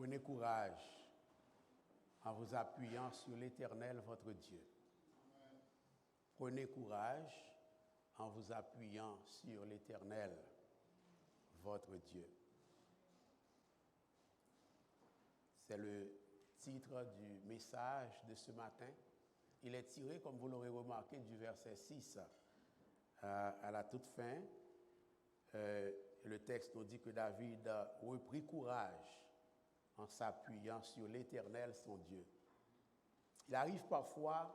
Prenez courage en vous appuyant sur l'Éternel, votre Dieu. Prenez courage en vous appuyant sur l'Éternel, votre Dieu. C'est le titre du message de ce matin. Il est tiré, comme vous l'aurez remarqué, du verset 6 à la toute fin. Le texte nous dit que David reprit courage en s'appuyant sur l'Éternel, son Dieu. Il arrive parfois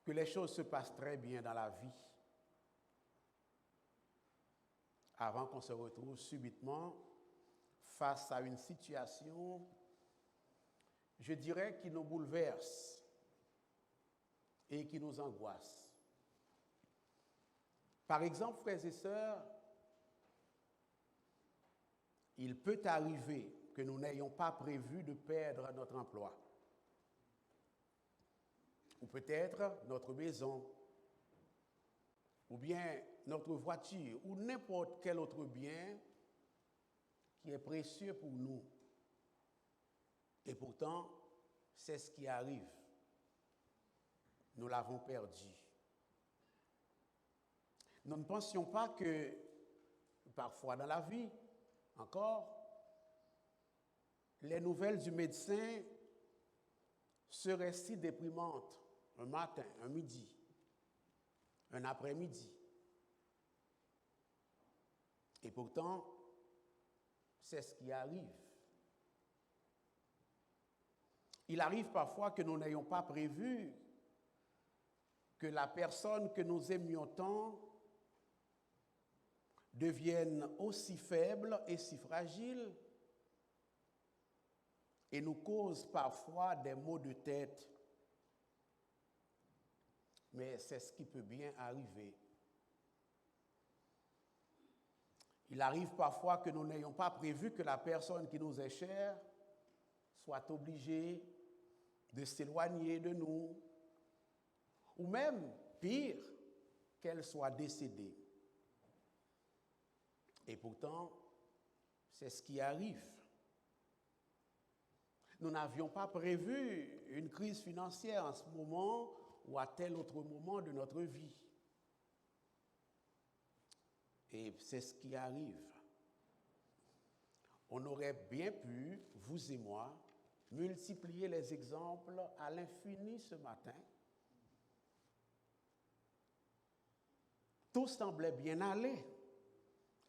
que les choses se passent très bien dans la vie avant qu'on se retrouve subitement face à une situation, je dirais, qui nous bouleverse et qui nous angoisse. Par exemple, frères et sœurs, il peut arriver que nous n'ayons pas prévu de perdre notre emploi, ou peut-être notre maison, ou bien notre voiture, ou n'importe quel autre bien qui est précieux pour nous. Et pourtant, c'est ce qui arrive. Nous l'avons perdu. Nous ne pensions pas que, parfois dans la vie, encore, les nouvelles du médecin seraient si déprimantes un matin, un midi, un après-midi. Et pourtant, c'est ce qui arrive. Il arrive parfois que nous n'ayons pas prévu que la personne que nous aimions tant devienne aussi faible et si fragile et nous cause parfois des maux de tête. Mais c'est ce qui peut bien arriver. Il arrive parfois que nous n'ayons pas prévu que la personne qui nous est chère soit obligée de s'éloigner de nous, ou même, pire, qu'elle soit décédée. Et pourtant, c'est ce qui arrive. Nous n'avions pas prévu une crise financière en ce moment ou à tel autre moment de notre vie. Et c'est ce qui arrive. On aurait bien pu, vous et moi, multiplier les exemples à l'infini ce matin. Tout semblait bien aller.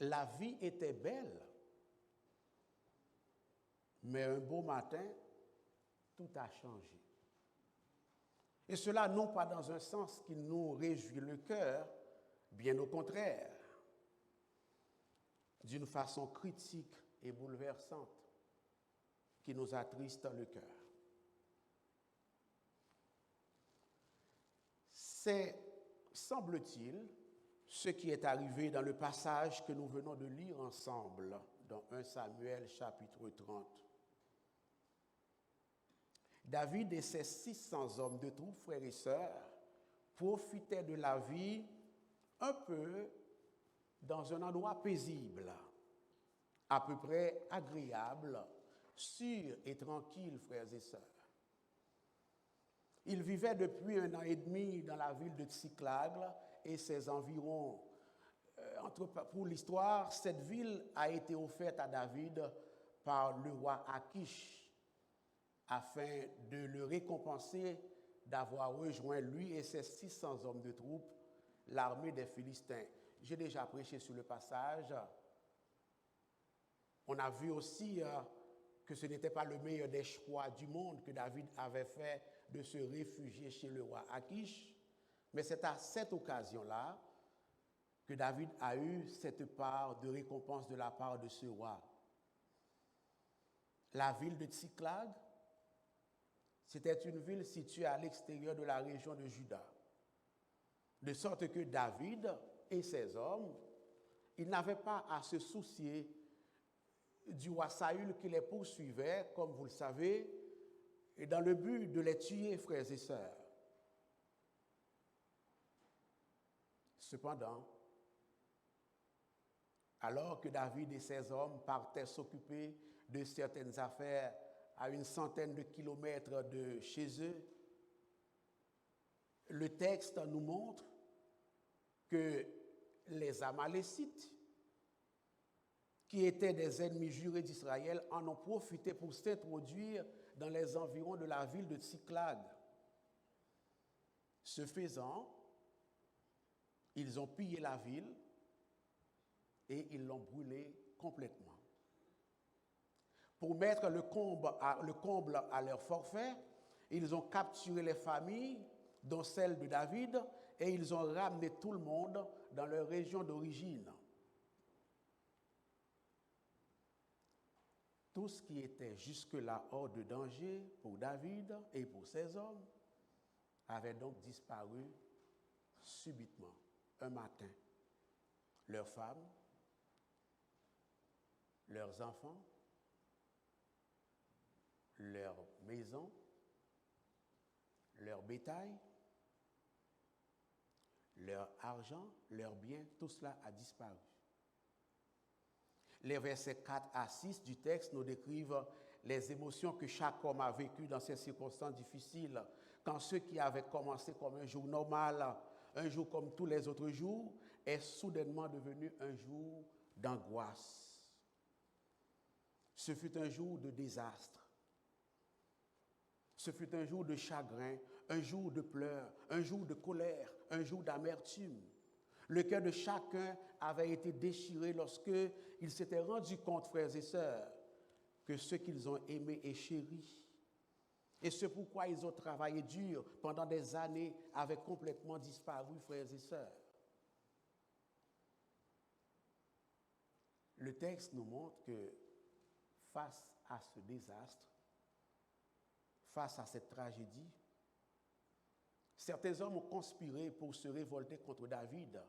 La vie était belle. Mais un beau matin, tout a changé. Et cela non pas dans un sens qui nous réjouit le cœur, bien au contraire, d'une façon critique et bouleversante, qui nous attriste le cœur. C'est, semble-t-il, ce qui est arrivé dans le passage que nous venons de lire ensemble dans 1 Samuel chapitre 30. David et ses 600 hommes de troupes, frères et sœurs, profitaient de la vie un peu dans un endroit paisible, à peu près agréable, sûr et tranquille, frères et sœurs. Ils vivaient depuis 1 an et demi dans la ville de Tsiklag et ses environs. Pour l'histoire, cette ville a été offerte à David par le roi Akish afin de le récompenser d'avoir rejoint lui et ses 600 hommes de troupes l'armée des Philistins. J'ai déjà prêché sur le passage. On a vu aussi que ce n'était pas le meilleur des choix du monde que David avait fait de se réfugier chez le roi Akish, mais c'est à cette occasion-là que David a eu cette part de récompense de la part de ce roi. La ville de Tsiklag, c'était une ville située à l'extérieur de la région de Juda, de sorte que David et ses hommes, ils n'avaient pas à se soucier du roi Saül qui les poursuivait, comme vous le savez, et dans le but de les tuer, frères et sœurs. Cependant, Alors que David et ses hommes partaient s'occuper de certaines affaires à une centaine de kilomètres de chez eux, le texte nous montre que les Amalécites, qui étaient des ennemis jurés d'Israël, en ont profité pour s'introduire dans les environs de la ville de Tsiklag. Ce faisant, ils ont pillé la ville et ils l'ont brûlée complètement. Pour mettre le comble à leur forfait, ils ont capturé les familles, dont celle de David, et ils ont ramené tout le monde dans leur région d'origine. Tout ce qui était jusque-là hors de danger pour David et pour ses hommes avait donc disparu subitement, un matin. Leurs femmes, leurs enfants, leurs maisons, leur bétail, leur argent, leurs biens, tout cela a disparu. Les versets 4 à 6 du texte nous décrivent les émotions que chaque homme a vécues dans ces circonstances difficiles, quand ce qui avait commencé comme un jour normal, un jour comme tous les autres jours, est soudainement devenu un jour d'angoisse. Ce fut un jour de désastre. Ce fut un jour de chagrin, un jour de pleurs, un jour de colère, un jour d'amertume. Le cœur de chacun avait été déchiré lorsqu'ils s'étaient rendus compte, frères et sœurs, que ceux qu'ils ont aimés et chéris, et ce pourquoi ils ont travaillé dur pendant des années, avaient complètement disparu, frères et sœurs. Le texte nous montre que face à ce désastre, face à cette tragédie, certains hommes ont conspiré pour se révolter contre David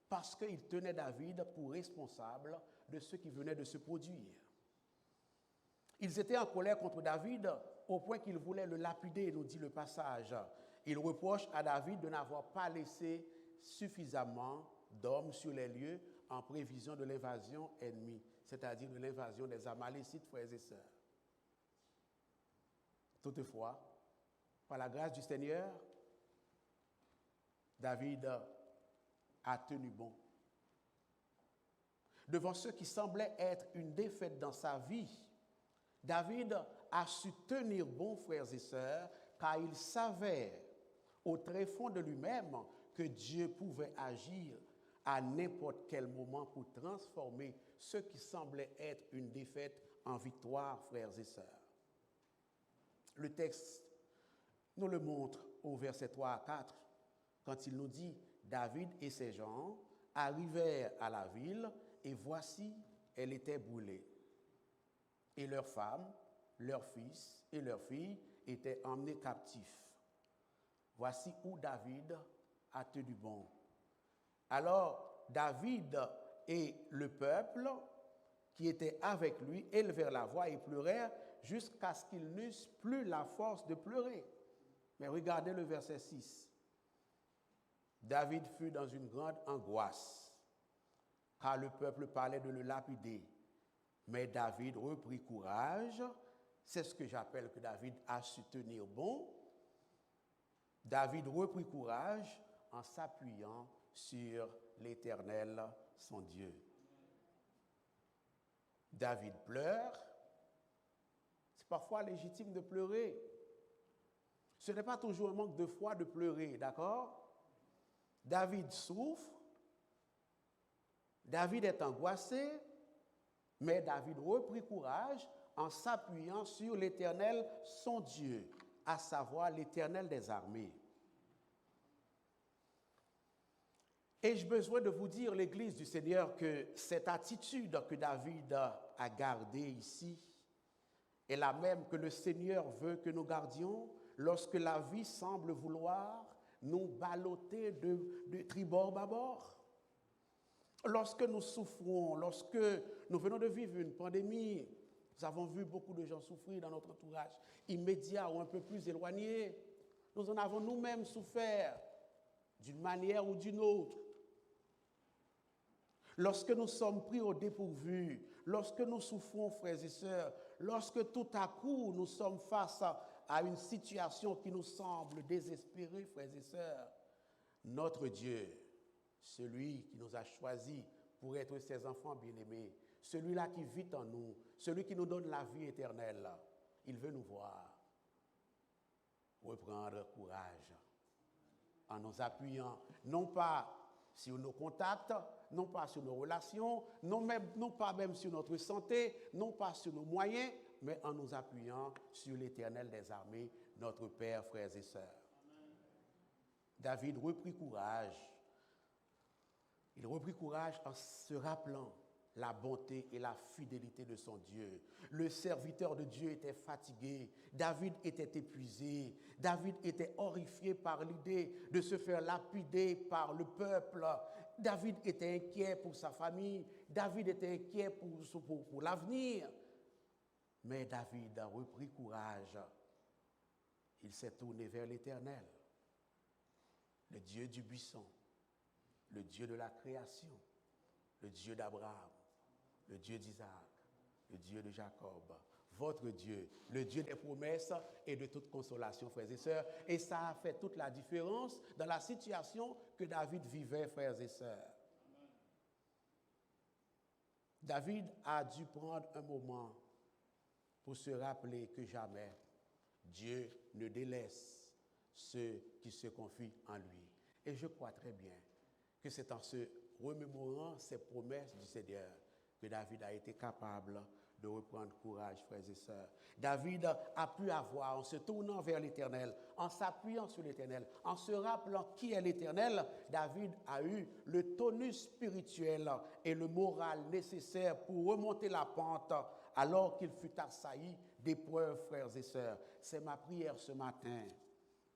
parce qu'ils tenaient David pour responsable de ce qui venait de se produire. Ils étaient en colère contre David au point qu'ils voulaient le lapider, nous dit le passage. Ils reprochent à David de n'avoir pas laissé suffisamment d'hommes sur les lieux en prévision de l'invasion ennemie, c'est-à-dire de l'invasion des Amalécites, frères et sœurs. Toutefois, par la grâce du Seigneur, David a tenu bon. Devant ce qui semblait être une défaite dans sa vie, David a su tenir bon, frères et sœurs, car il savait au tréfonds de lui-même que Dieu pouvait agir à n'importe quel moment pour transformer ce qui semblait être une défaite en victoire, frères et sœurs. Le texte nous le montre au verset 3 à 4, quand il nous dit « David et ses gens arrivèrent à la ville, et voici, elle était brûlée. Et leurs femmes, leurs fils et leurs filles étaient emmenés captifs. Voici où David a tenu bon. Alors David et le peuple qui était avec lui élevèrent la voix et pleurèrent jusqu'à ce qu'ils n'eussent plus la force de pleurer. » Mais regardez le verset 6. David fut dans une grande angoisse, car le peuple parlait de le lapider. Mais David reprit courage. C'est ce que j'appelle que David a su tenir bon. David reprit courage en s'appuyant sur l'Éternel, son Dieu. David pleure. C'est parfois légitime de pleurer. Ce n'est pas toujours un manque de foi de pleurer, d'accord? David souffre. David est angoissé. Mais David reprit courage en s'appuyant sur l'Éternel, son Dieu, à savoir l'Éternel des armées. Ai-je besoin de vous dire, l'Église du Seigneur, que cette attitude que David a gardée ici est la même que le Seigneur veut que nous gardions lorsque la vie semble vouloir nous balloter de tribord à bord? Lorsque nous souffrons, lorsque nous venons de vivre une pandémie, nous avons vu beaucoup de gens souffrir dans notre entourage, immédiat ou un peu plus éloigné. Nous en avons nous-mêmes souffert d'une manière ou d'une autre. Lorsque nous sommes pris au dépourvu, lorsque nous souffrons, frères et sœurs, lorsque tout à coup nous sommes face à une situation qui nous semble désespérée, frères et sœurs, notre Dieu, celui qui nous a choisis pour être ses enfants bien-aimés, celui-là qui vit en nous, celui qui nous donne la vie éternelle, il veut nous voir reprendre courage en nous appuyant, non pas sur nos contacts, non pas sur nos relations, non pas même sur notre santé, non pas sur nos moyens, mais en nous appuyant sur l'Éternel des armées, notre Père, frères et sœurs. David reprit courage. Il reprit courage en se rappelant la bonté et la fidélité de son Dieu. Le serviteur de Dieu était fatigué, David était épuisé, David était horrifié par l'idée de se faire lapider par le peuple. David était inquiet pour sa famille, David était inquiet pour l'avenir. Mais David a repris courage. Il s'est tourné vers l'Éternel, le Dieu du buisson, le Dieu de la création, le Dieu d'Abraham, le Dieu d'Isaac, le Dieu de Jacob, votre Dieu, le Dieu des promesses et de toute consolation, frères et sœurs. Et ça a fait toute la différence dans la situation que David vivait, frères et sœurs. David a dû prendre un moment pour se rappeler que jamais Dieu ne délaisse ceux qui se confient en lui. Et je crois très bien que c'est en se remémorant ces promesses du Seigneur que David a été capable de reprendre courage, frères et sœurs. David a pu avoir, en se tournant vers l'Éternel, en s'appuyant sur l'Éternel, en se rappelant qui est l'Éternel, David a eu le tonus spirituel et le moral nécessaire pour remonter la pente alors qu'il fut assailli d'épreuves, frères et sœurs. C'est ma prière ce matin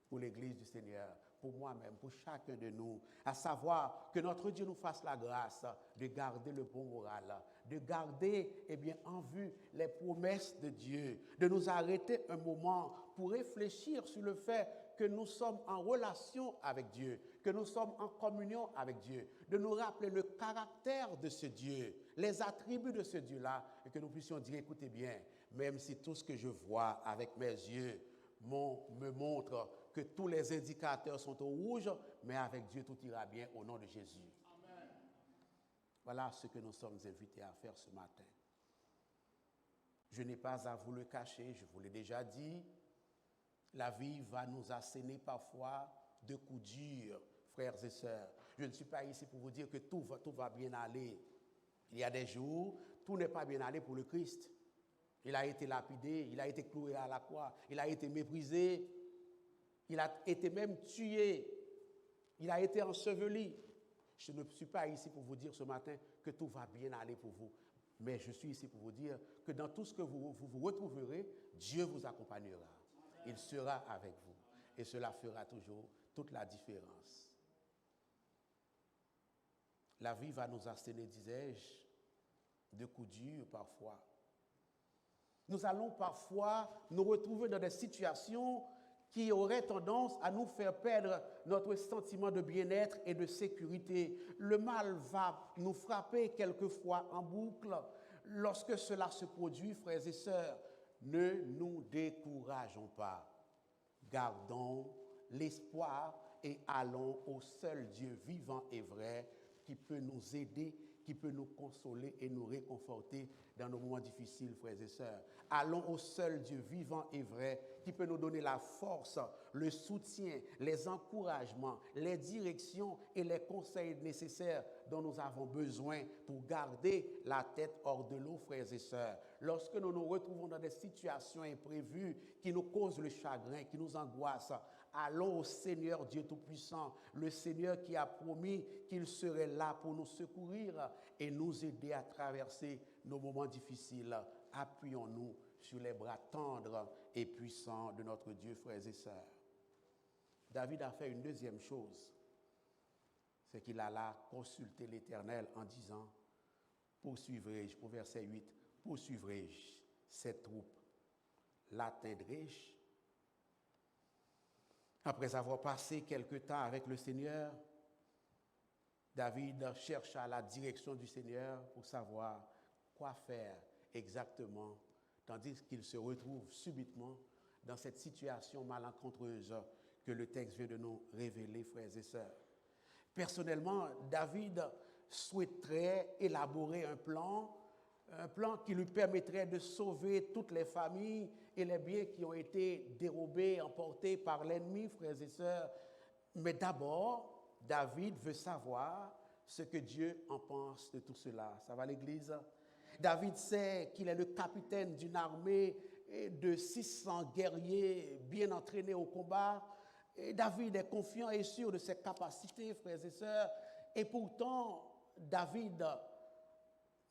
pour l'Église du Seigneur, pour moi-même, pour chacun de nous, à savoir que notre Dieu nous fasse la grâce de garder le bon moral, de garder en vue les promesses de Dieu, de nous arrêter un moment pour réfléchir sur le fait que nous sommes en relation avec Dieu, que nous sommes en communion avec Dieu, de nous rappeler le caractère de ce Dieu, les attributs de ce Dieu-là, et que nous puissions dire, écoutez bien, même si tout ce que je vois avec mes yeux me montre que tous les indicateurs sont au rouge, mais avec Dieu tout ira bien au nom de Jésus. Amen. Voilà ce que nous sommes invités à faire ce matin. Je n'ai pas à vous le cacher, je vous l'ai déjà dit, la vie va nous asséner parfois de coups durs, frères et sœurs. Je ne suis pas ici pour vous dire que tout va bien aller. Il y a des jours, tout n'est pas bien allé pour le Christ. Il a été lapidé, il a été cloué à la croix, il a été méprisé, il a été même tué, il a été enseveli. Je ne suis pas ici pour vous dire ce matin que tout va bien aller pour vous, mais je suis ici pour vous dire que dans tout ce que vous retrouverez, Dieu vous accompagnera. Il sera avec vous et cela fera toujours toute la différence. La vie va nous asséner, disais-je, de coups durs parfois. Nous allons parfois nous retrouver dans des situations qui auraient tendance à nous faire perdre notre sentiment de bien-être et de sécurité. Le mal va nous frapper quelquefois en boucle. Lorsque cela se produit, frères et sœurs, ne nous décourageons pas. Gardons l'espoir et allons au seul Dieu vivant et vrai qui peut nous aider, qui peut nous consoler et nous réconforter dans nos moments difficiles, frères et sœurs. Allons au seul Dieu vivant et vrai qui peut nous donner la force, le soutien, les encouragements, les directions et les conseils nécessaires dont nous avons besoin pour garder la tête hors de l'eau, frères et sœurs. Lorsque nous nous retrouvons dans des situations imprévues qui nous causent le chagrin, qui nous angoissent, allons au Seigneur Dieu Tout-Puissant, le Seigneur qui a promis qu'il serait là pour nous secourir et nous aider à traverser nos moments difficiles. Appuyons-nous sur les bras tendres et puissants de notre Dieu, frères et sœurs. David a fait une deuxième chose, c'est qu'il alla consulter l'Éternel en disant, poursuivrai-je, au verset 8, poursuivrai-je cette troupe, l'atteindrai-je? Après avoir passé quelque temps avec le Seigneur, David chercha la direction du Seigneur pour savoir quoi faire exactement, tandis qu'il se retrouve subitement dans cette situation malencontreuse que le texte vient de nous révéler, frères et sœurs. Personnellement, David souhaiterait élaborer un plan qui lui permettrait de sauver toutes les familles et les biens qui ont été dérobés, emportés par l'ennemi, frères et sœurs. Mais d'abord, David veut savoir ce que Dieu en pense de tout cela. Ça va l'Église? David sait qu'il est le capitaine d'une armée de 600 guerriers bien entraînés au combat. Et David est confiant et sûr de ses capacités, frères et sœurs. Et pourtant, David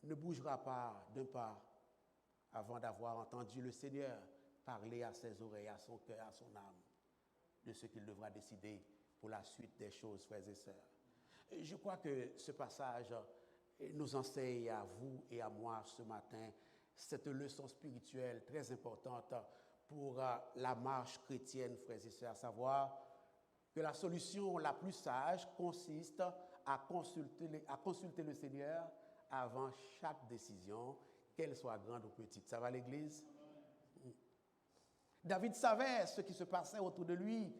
ne bougera pas d'un pas avant d'avoir entendu le Seigneur parler à ses oreilles, à son cœur, à son âme, de ce qu'il devra décider pour la suite des choses, frères et sœurs. Je crois que ce passage nous enseigne à vous et à moi ce matin cette leçon spirituelle très importante pour la marche chrétienne, frères et sœurs, à savoir que la solution la plus sage consiste à consulter le Seigneur avant chaque décision, qu'elle soit grande ou petite. Ça va l'Église? David savait ce qui se passait autour de lui.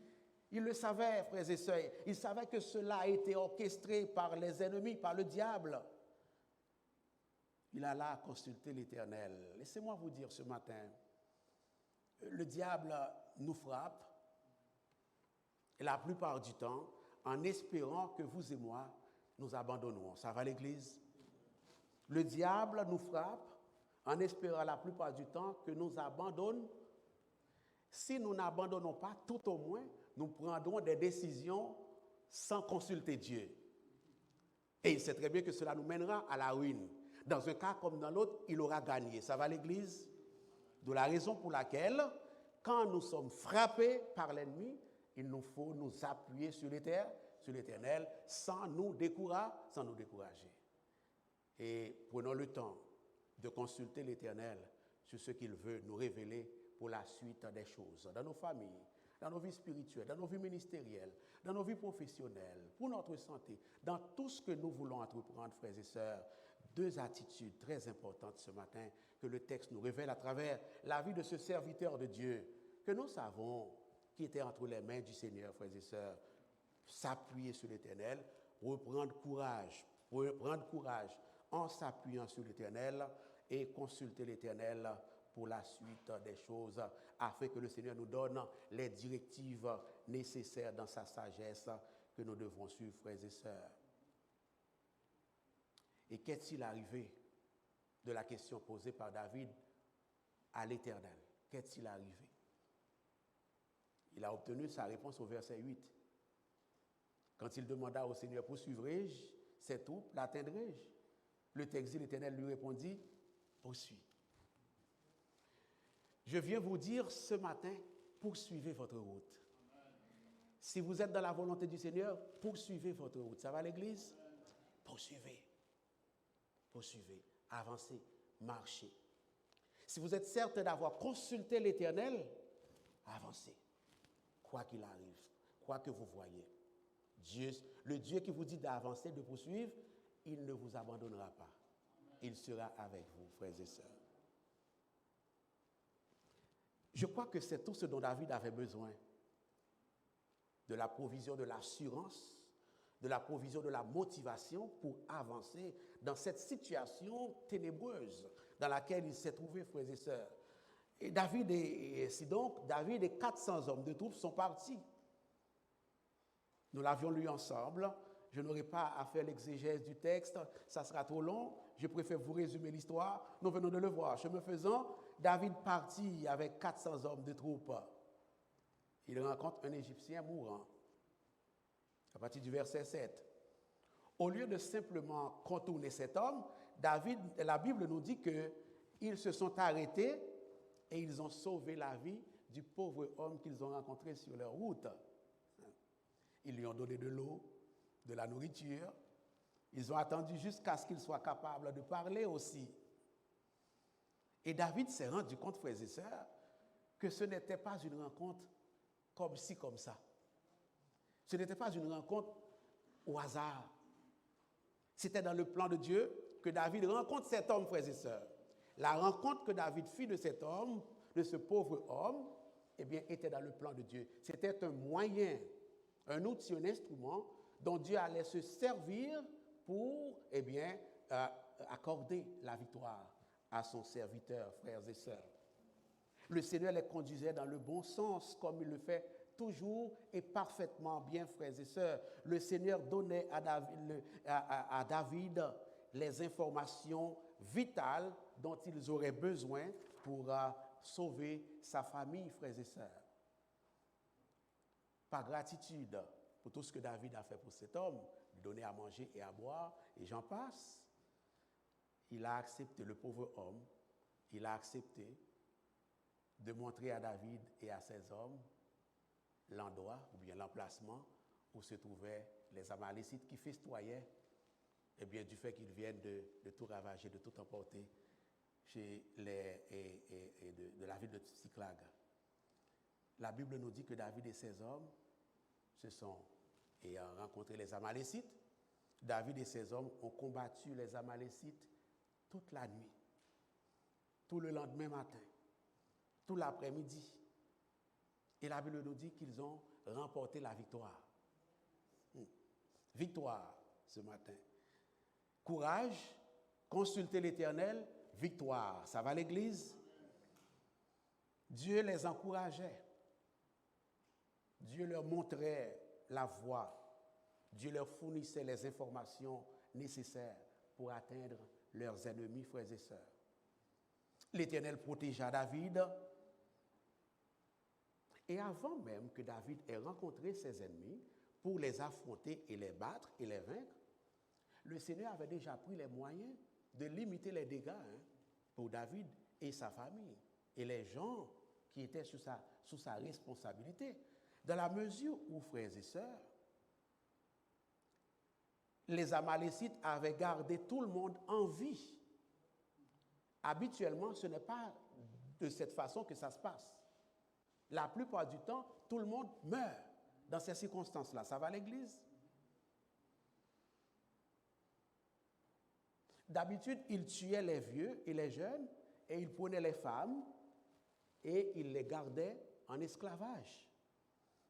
Il le savait, frères et sœurs. Il savait que cela a été orchestré par les ennemis, par le diable. Il alla consulter l'Éternel. Laissez-moi vous dire ce matin, le diable nous frappe, et la plupart du temps, en espérant que vous et moi, nous abandonnons. Ça va l'Église? Le diable nous frappe en espérant la plupart du temps que nous abandonnons. Si nous n'abandonnons pas, tout au moins, nous prendrons des décisions sans consulter Dieu. Et il sait très bien que cela nous mènera à la ruine. Dans un cas comme dans l'autre, il aura gagné. Ça va l'Église? De la raison pour laquelle, quand nous sommes frappés par l'ennemi, il nous faut nous appuyer sur l'Éternel sans nous décourager. Et prenons le temps de consulter l'Éternel sur ce qu'il veut nous révéler pour la suite des choses, dans nos familles, dans nos vies spirituelles, dans nos vies ministérielles, dans nos vies professionnelles, pour notre santé, dans tout ce que nous voulons entreprendre, frères et sœurs. Deux attitudes très importantes ce matin que le texte nous révèle à travers la vie de ce serviteur de Dieu que nous savons qui était entre les mains du Seigneur, frères et sœurs. S'appuyer sur l'Éternel, prendre courage en s'appuyant sur l'Éternel et consulter l'Éternel pour la suite des choses, afin que le Seigneur nous donne les directives nécessaires dans sa sagesse que nous devons suivre, frères et sœurs. Et qu'est-il arrivé de la question posée par David à l'Éternel? Qu'est-il arrivé? Il a obtenu sa réponse au verset 8. Quand il demanda au Seigneur, poursuivrai-je ces troupes, l'atteindrai-je? Le texte dit, l'Éternel lui répondit, poursuis. Je viens vous dire ce matin, poursuivez votre route. Si vous êtes dans la volonté du Seigneur, poursuivez votre route. Ça va l'Église? Poursuivez. Poursuivez, avancez, marchez. Si vous êtes certain d'avoir consulté l'Éternel, avancez. Quoi qu'il arrive, quoi que vous voyez. Le Dieu qui vous dit d'avancer, de poursuivre, il ne vous abandonnera pas. Il sera avec vous, frères et sœurs. Je crois que c'est tout ce dont David avait besoin. De la provision de l'assurance, de la provision de la motivation pour avancer dans cette situation ténébreuse dans laquelle il s'est trouvé, frères et sœurs. Et David et 400 hommes de troupes sont partis. Nous l'avions lu ensemble. Je n'aurai pas à faire l'exégèse du texte, ça sera trop long. Je préfère vous résumer l'histoire. Nous venons de le voir. Chemin faisant, David partit avec 400 hommes de troupes. Il rencontre un Égyptien mourant. À partir du verset 7. Au lieu de simplement contourner cet homme, la Bible nous dit qu'ils se sont arrêtés et ils ont sauvé la vie du pauvre homme qu'ils ont rencontré sur leur route. Ils lui ont donné de l'eau, de la nourriture. Ils ont attendu jusqu'à ce qu'il soit capable de parler aussi. Et David s'est rendu compte, frères et sœurs, que ce n'était pas une rencontre comme ci, comme ça. Ce n'était pas une rencontre au hasard. C'était dans le plan de Dieu que David rencontre cet homme, frères et sœurs. La rencontre que David fit de cet homme, de ce pauvre homme, eh bien, était dans le plan de Dieu. C'était un moyen, un outil, un instrument dont Dieu allait se servir pour, eh bien, accorder la victoire à son serviteur, frères et sœurs. Le Seigneur les conduisait dans le bon sens, comme il le fait toujours et parfaitement bien, frères et sœurs. Le Seigneur donnait à David les informations vitales dont ils auraient besoin pour sauver sa famille, frères et sœurs. Par gratitude pour tout ce que David a fait pour cet homme, lui donner à manger et à boire, et j'en passe, il a accepté, le pauvre homme, il a accepté de montrer à David et à ses hommes l'endroit ou bien l'emplacement où se trouvaient les Amalécites qui festoyaient, eh bien, du fait qu'ils viennent de tout ravager, de tout emporter chez de la ville de Tsiklag. La Bible nous dit que David et ses hommes ayant rencontré les Amalécites, David et ses hommes ont combattu les Amalécites toute la nuit, tout le lendemain matin, tout l'après-midi. Et la Bible nous dit qu'ils ont remporté la victoire. Victoire ce matin. Courage, consultez l'Éternel, victoire. Ça va l'Église? Dieu les encourageait. Dieu leur montrait la voie. Dieu leur fournissait les informations nécessaires pour atteindre leurs ennemis, frères et sœurs. L'Éternel protégea David. Et avant même que David ait rencontré ses ennemis pour les affronter et les battre et les vaincre, le Seigneur avait déjà pris les moyens de limiter les dégâts pour David et sa famille et les gens qui étaient sous sa responsabilité. Dans la mesure où, frères et sœurs, les Amalécites avaient gardé tout le monde en vie. Habituellement, ce n'est pas de cette façon que ça se passe. La plupart du temps, tout le monde meurt dans ces circonstances-là. Ça va à l'Église? D'habitude, ils tuaient les vieux et les jeunes, et ils prenaient les femmes, et ils les gardaient en esclavage.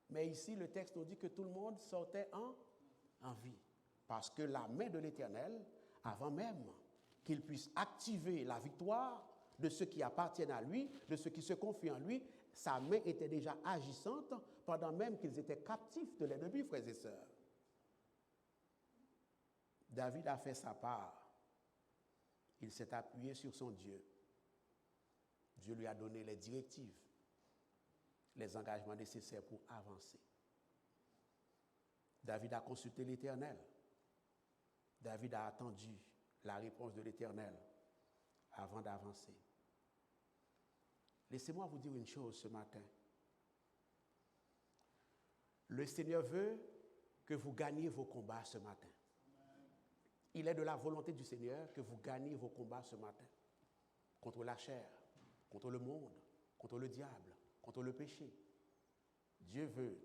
Mais ici, le texte nous dit que tout le monde sortait en vie. Parce que la main de l'Éternel, avant même qu'il puisse activer la victoire de ceux qui appartiennent à lui, de ceux qui se confient en lui, sa main était déjà agissante pendant même qu'ils étaient captifs de l'ennemi, frères et sœurs. David a fait sa part. Il s'est appuyé sur son Dieu. Dieu lui a donné les directives, les engagements nécessaires pour avancer. David a consulté l'Éternel. David a attendu la réponse de l'Éternel avant d'avancer. Laissez-moi vous dire une chose ce matin. Le Seigneur veut que vous gagniez vos combats ce matin. Il est de la volonté du Seigneur que vous gagniez vos combats ce matin. Contre la chair, contre le monde, contre le diable, contre le péché. Dieu veut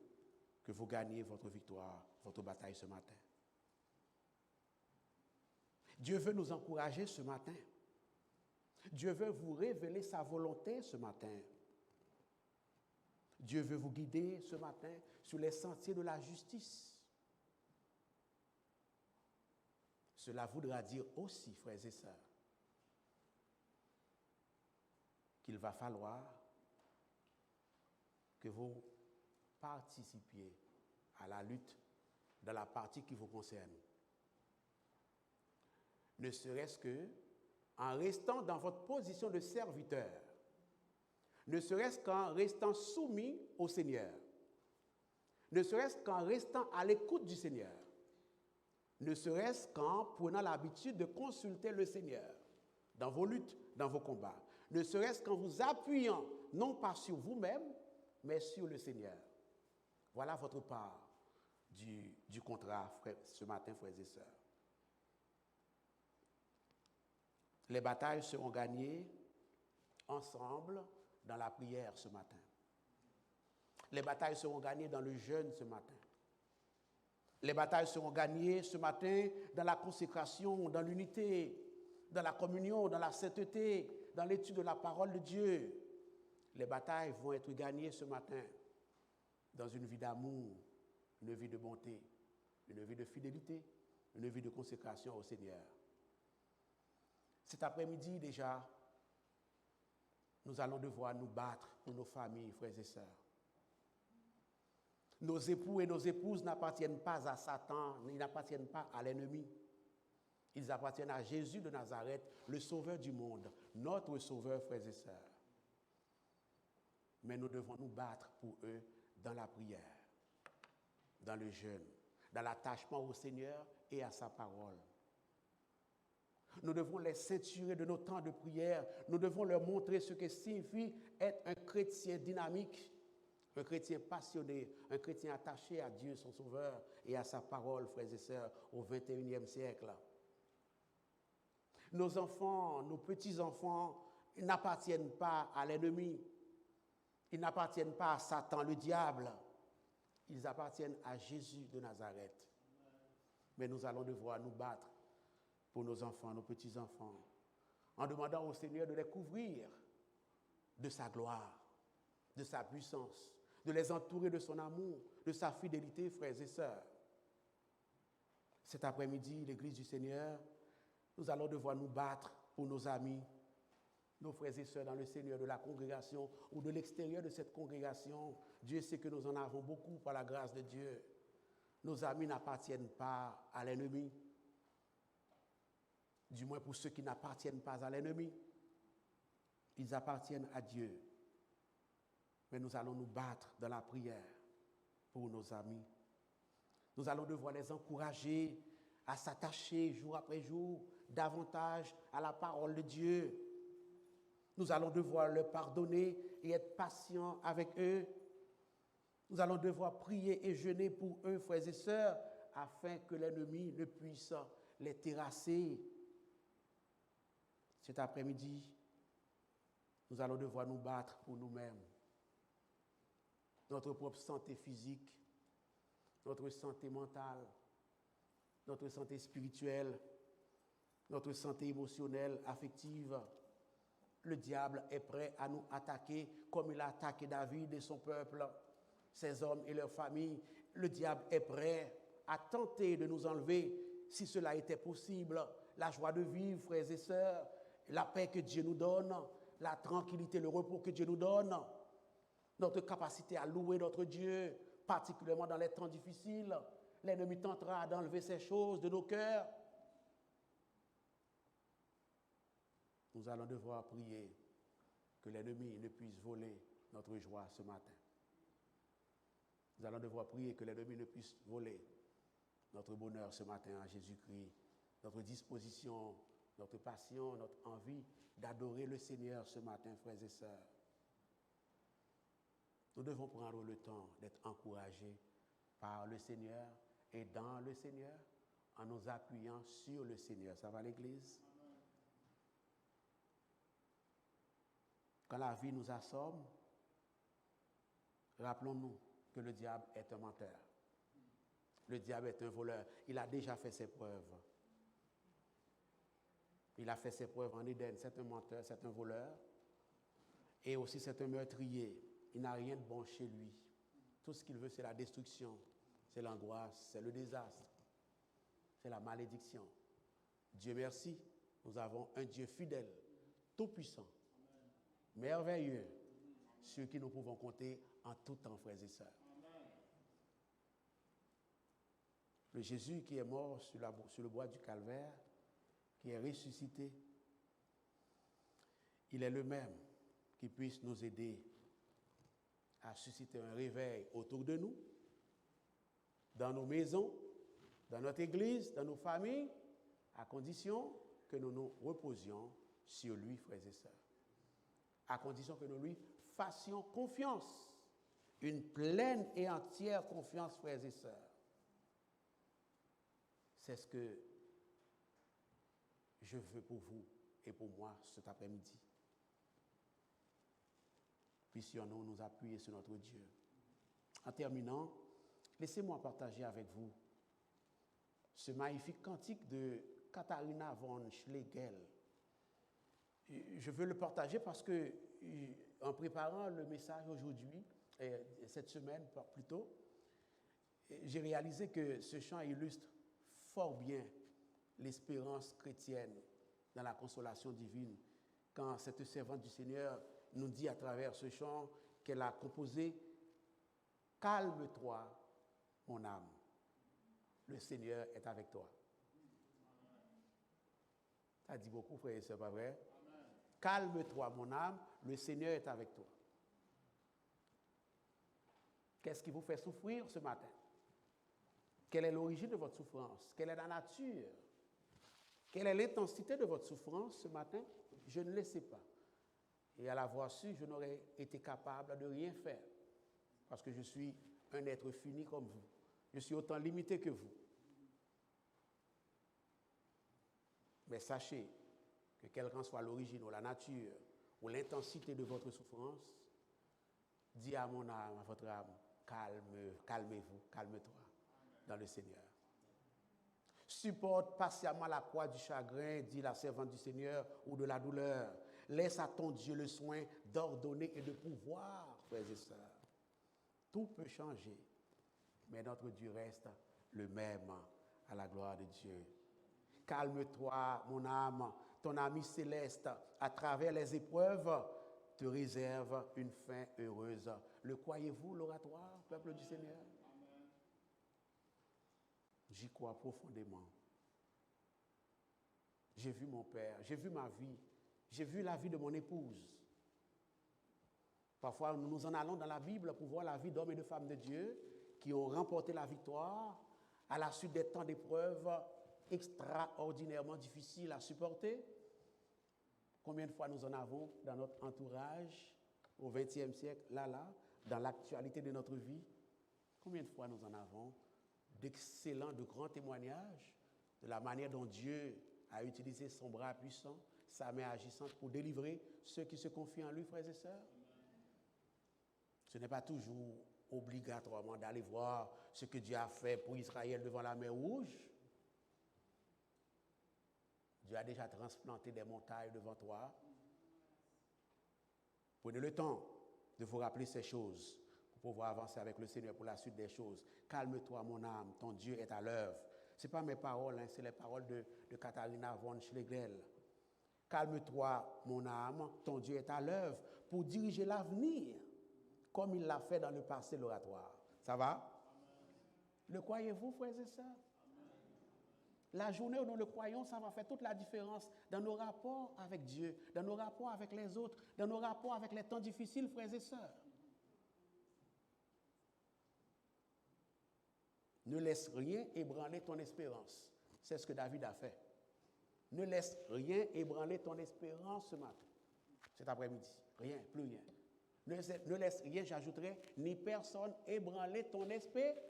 que vous gagniez votre victoire, votre bataille ce matin. Dieu veut nous encourager ce matin. Dieu veut vous révéler sa volonté ce matin. Dieu veut vous guider ce matin sur les sentiers de la justice. Cela voudra dire aussi, frères et sœurs, qu'il va falloir que vous participiez à la lutte dans la partie qui vous concerne. Ne serait-ce que en restant dans votre position de serviteur, ne serait-ce qu'en restant soumis au Seigneur, ne serait-ce qu'en restant à l'écoute du Seigneur, ne serait-ce qu'en prenant l'habitude de consulter le Seigneur dans vos luttes, dans vos combats, ne serait-ce qu'en vous appuyant non pas sur vous-même, mais sur le Seigneur. Voilà votre part du contrat ce matin, frères et sœurs. Les batailles seront gagnées ensemble dans la prière ce matin. Les batailles seront gagnées dans le jeûne ce matin. Les batailles seront gagnées ce matin dans la consécration, dans l'unité, dans la communion, dans la sainteté, dans l'étude de la parole de Dieu. Les batailles vont être gagnées ce matin dans une vie d'amour, une vie de bonté, une vie de fidélité, une vie de consécration au Seigneur. Cet après-midi déjà, nous allons devoir nous battre pour nos familles, frères et sœurs. Nos époux et nos épouses n'appartiennent pas à Satan, ils n'appartiennent pas à l'ennemi. Ils appartiennent à Jésus de Nazareth, le Sauveur du monde, notre Sauveur, frères et sœurs. Mais nous devons nous battre pour eux dans la prière, dans le jeûne, dans l'attachement au Seigneur et à sa parole. Nous devons les ceinturer de nos temps de prière. Nous devons leur montrer ce que signifie être un chrétien dynamique, un chrétien passionné, un chrétien attaché à Dieu, son Sauveur, et à sa parole, frères et sœurs, au XXIe siècle. Nos enfants, nos petits-enfants, ils n'appartiennent pas à l'ennemi. Ils n'appartiennent pas à Satan, le diable. Ils appartiennent à Jésus de Nazareth. Mais nous allons devoir nous battre pour nos enfants, nos petits-enfants, en demandant au Seigneur de les couvrir de sa gloire, de sa puissance, de les entourer de son amour, de sa fidélité, frères et sœurs. Cet après-midi, l'Église du Seigneur, nous allons devoir nous battre pour nos amis, nos frères et sœurs dans le Seigneur, de la congrégation ou de l'extérieur de cette congrégation. Dieu sait que nous en avons beaucoup par la grâce de Dieu. Nos amis n'appartiennent pas à l'ennemi, du moins pour ceux qui n'appartiennent pas à l'ennemi. Ils appartiennent à Dieu. Mais nous allons nous battre dans la prière pour nos amis. Nous allons devoir les encourager à s'attacher jour après jour davantage à la parole de Dieu. Nous allons devoir leur pardonner et être patients avec eux. Nous allons devoir prier et jeûner pour eux, frères et sœurs, afin que l'ennemi ne puisse les terrasser. Cet après-midi, nous allons devoir nous battre pour nous-mêmes. Notre propre santé physique, notre santé mentale, notre santé spirituelle, notre santé émotionnelle, affective. Le diable est prêt à nous attaquer comme il a attaqué David et son peuple, ses hommes et leurs familles. Le diable est prêt à tenter de nous enlever, si cela était possible, la joie de vivre, frères et sœurs, la paix que Dieu nous donne, la tranquillité, le repos que Dieu nous donne, notre capacité à louer notre Dieu, particulièrement dans les temps difficiles. L'ennemi tentera d'enlever ces choses de nos cœurs. Nous allons devoir prier que l'ennemi ne puisse voler notre joie ce matin. Nous allons devoir prier que l'ennemi ne puisse voler notre bonheur ce matin à Jésus-Christ, notre disposition, notre passion, notre envie d'adorer le Seigneur ce matin, frères et sœurs. Nous devons prendre le temps d'être encouragés par le Seigneur et dans le Seigneur en nous appuyant sur le Seigneur. Ça va l'Église? Quand la vie nous assomme, rappelons-nous que le diable est un menteur. Le diable est un voleur. Il a déjà fait ses preuves. Il a fait ses preuves en Éden. C'est un menteur, c'est un voleur. Et aussi c'est un meurtrier. Il n'a rien de bon chez lui. Tout ce qu'il veut, c'est la destruction, c'est l'angoisse, c'est le désastre, c'est la malédiction. Dieu merci, nous avons un Dieu fidèle, tout-puissant, merveilleux, sur qui nous pouvons compter en tout temps, frères et sœurs. Le Jésus qui est mort sur le bois du Calvaire, qui est ressuscité, il est le même qui puisse nous aider à susciter un réveil autour de nous, dans nos maisons, dans notre église, dans nos familles, à condition que nous nous reposions sur lui, frères et sœurs. À condition que nous lui fassions confiance, une pleine et entière confiance, frères et sœurs. C'est ce que je veux pour vous et pour moi cet après-midi. Puissions-nous nous appuyer sur notre Dieu. En terminant, laissez-moi partager avec vous ce magnifique cantique de Katharina von Schlegel. Je veux le partager parce que, en préparant le message aujourd'hui, cette semaine plutôt, j'ai réalisé que ce chant illustre fort bien l'espérance chrétienne dans la consolation divine, quand cette servante du Seigneur nous dit à travers ce chant qu'elle a composé « Calme-toi, mon âme, le Seigneur est avec toi ». Ça dit beaucoup, frères et sœurs, pas vrai? Amen. Calme-toi, mon âme, le Seigneur est avec toi. Qu'est-ce qui vous fait souffrir ce matin? Quelle est l'origine de votre souffrance? Quelle est la nature? Quelle est l'intensité de votre souffrance ce matin? Je ne le sais pas. Et à l'avoir su, je n'aurais été capable de rien faire. Parce que je suis un être fini comme vous. Je suis autant limité que vous. Mais sachez que quelle qu'en soit l'origine ou la nature ou l'intensité de votre souffrance, dis à mon âme, à votre âme, calmez-vous, calme-toi dans le Seigneur. Supporte patiemment la croix du chagrin, dit la servante du Seigneur, ou de la douleur. Laisse à ton Dieu le soin d'ordonner et de pouvoir, frères et sœurs. Tout peut changer, mais notre Dieu reste le même à la gloire de Dieu. Calme-toi, mon âme, ton ami céleste, à travers les épreuves, te réserve une fin heureuse. Le croyez-vous, l'oratoire, peuple du Seigneur? Amen. J'y crois profondément. J'ai vu mon père, j'ai vu ma vie, j'ai vu la vie de mon épouse. Parfois, nous en allons dans la Bible pour voir la vie d'hommes et de femmes de Dieu qui ont remporté la victoire à la suite des temps d'épreuves extraordinairement difficiles à supporter. Combien de fois nous en avons dans notre entourage au XXe siècle, là, dans l'actualité de notre vie? Combien de fois nous en avons d'excellents, de grands témoignages de la manière dont Dieu a utilisé son bras puissant, sa main agissante pour délivrer ceux qui se confient en lui, frères et sœurs? Ce n'est pas toujours obligatoirement d'aller voir ce que Dieu a fait pour Israël devant la mer Rouge. Dieu a déjà transplanté des montagnes devant toi. Prenez le temps de vous rappeler ces choses pour pouvoir avancer avec le Seigneur pour la suite des choses. Calme-toi, mon âme, ton Dieu est à l'œuvre. Ce n'est pas mes paroles, c'est les paroles de Katharina von Schlegel. Calme-toi, mon âme, ton Dieu est à l'œuvre pour diriger l'avenir, comme il l'a fait dans le passé, l'oratoire. Ça va? Amen. Le croyez-vous, frères et sœurs? Amen. La journée où nous le croyons, ça va faire toute la différence dans nos rapports avec Dieu, dans nos rapports avec les autres, dans nos rapports avec les temps difficiles, frères et sœurs. Ne laisse rien ébranler ton espérance. C'est ce que David a fait. Ne laisse rien ébranler ton espérance ce matin, cet après-midi. Rien, plus rien. Ne laisse rien, j'ajouterai, ni personne ébranler ton espérance.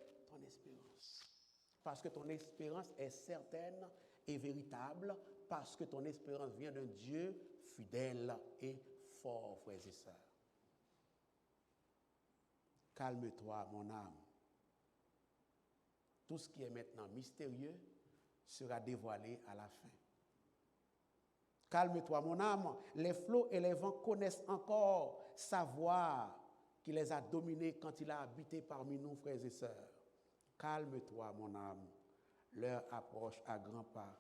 Parce que ton espérance est certaine et véritable, parce que ton espérance vient d'un Dieu fidèle et fort, frères et sœurs. Calme-toi, mon âme. Tout ce qui est maintenant mystérieux sera dévoilé à la fin. Calme-toi, mon âme. Les flots et les vents connaissent encore sa voix qui les a dominés quand il a habité parmi nous, frères et sœurs. Calme-toi, mon âme. L'heure approche à grands pas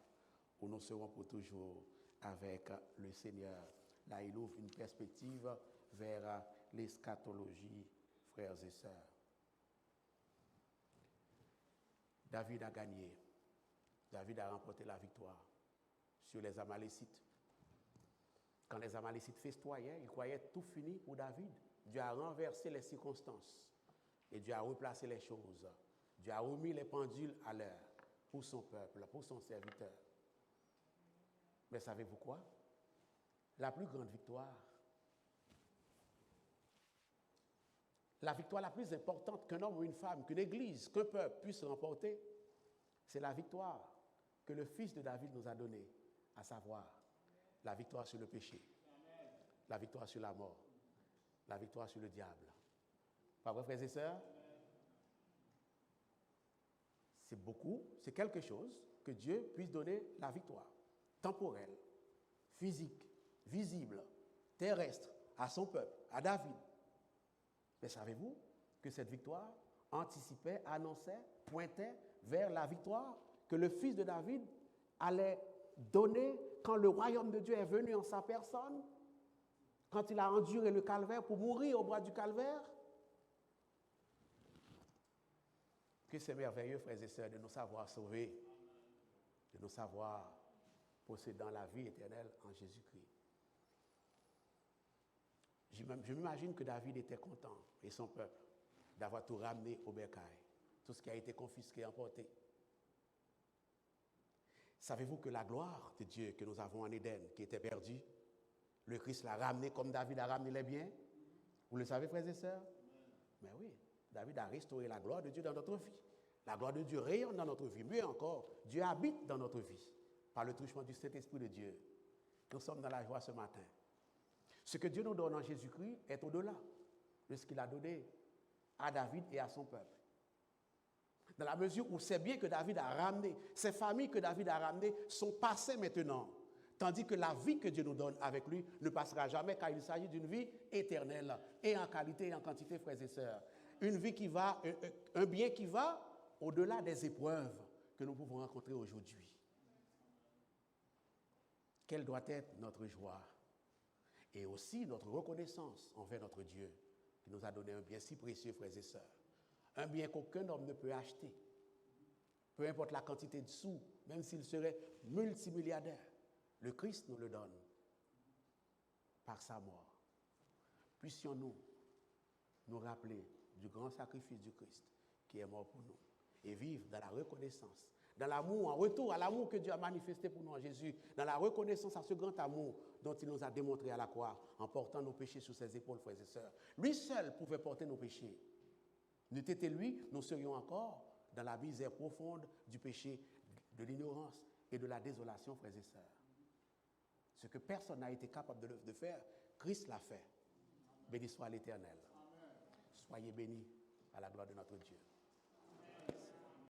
où nous serons pour toujours avec le Seigneur. Là, il ouvre une perspective vers l'eschatologie, frères et sœurs. David a gagné. David a remporté la victoire sur les Amalécites. Quand les Amalécites festoyaient, ils croyaient tout fini pour David. Dieu a renversé les circonstances et Dieu a replacé les choses. Dieu a remis les pendules à l'heure pour son peuple, pour son serviteur. Mais savez-vous quoi? La plus grande victoire, la victoire la plus importante qu'un homme ou une femme, qu'une église, qu'un peuple puisse remporter, c'est la victoire que le Fils de David nous a donnée, à savoir la victoire sur le péché, la victoire sur la mort, la victoire sur le diable. Pas vrai, frères et sœurs? c'est beaucoup, c'est quelque chose que Dieu puisse donner la victoire, temporelle, physique, visible, terrestre, à son peuple, à David. Mais savez-vous que cette victoire anticipait, annonçait, pointait vers la victoire que le fils de David allait donner quand le royaume de Dieu est venu en sa personne, quand il a enduré le calvaire pour mourir au bras du calvaire? Que c'est merveilleux, frères et sœurs, de nous savoir sauvés, de nous savoir possédant la vie éternelle en Jésus-Christ. Je m'imagine que David était content, et son peuple, d'avoir tout ramené au bercail, tout ce qui a été confisqué, emporté. Savez-vous que la gloire de Dieu que nous avons en Éden, qui était perdue, le Christ l'a ramené comme David a ramené les biens? Vous le savez, frères et sœurs? Mais oui, David a restauré la gloire de Dieu dans notre vie. La gloire de Dieu rayonne dans notre vie. Mieux encore, Dieu habite dans notre vie par le truchement du Saint-Esprit de Dieu. Nous sommes dans la joie ce matin. Ce que Dieu nous donne en Jésus-Christ est au-delà de ce qu'il a donné à David et à son peuple. Dans la mesure où ces biens que David a ramenés, ces familles que David a ramenées sont passées maintenant. Tandis que la vie que Dieu nous donne avec lui ne passera jamais, car il s'agit d'une vie éternelle, et en qualité et en quantité, frères et sœurs. Une vie qui va, un bien qui va au-delà des épreuves que nous pouvons rencontrer aujourd'hui. Quelle doit être notre joie et aussi notre reconnaissance envers notre Dieu qui nous a donné un bien si précieux, frères et sœurs. Un bien qu'aucun homme ne peut acheter, peu importe la quantité de sous, même s'il serait multimilliardaire. Le Christ nous le donne par sa mort. Puissions-nous nous rappeler du grand sacrifice du Christ qui est mort pour nous et vivre dans la reconnaissance, dans l'amour, en retour à l'amour que Dieu a manifesté pour nous en Jésus, dans la reconnaissance à ce grand amour dont il nous a démontré à la croix en portant nos péchés sur ses épaules, frères et sœurs. Lui seul pouvait porter nos péchés. N'eût été lui, nous serions encore dans la misère profonde du péché, de l'ignorance et de la désolation, frères et sœurs. Ce que personne n'a été capable de faire, Christ l'a fait. Béni soit l'Éternel. Soyez bénis à la gloire de notre Dieu.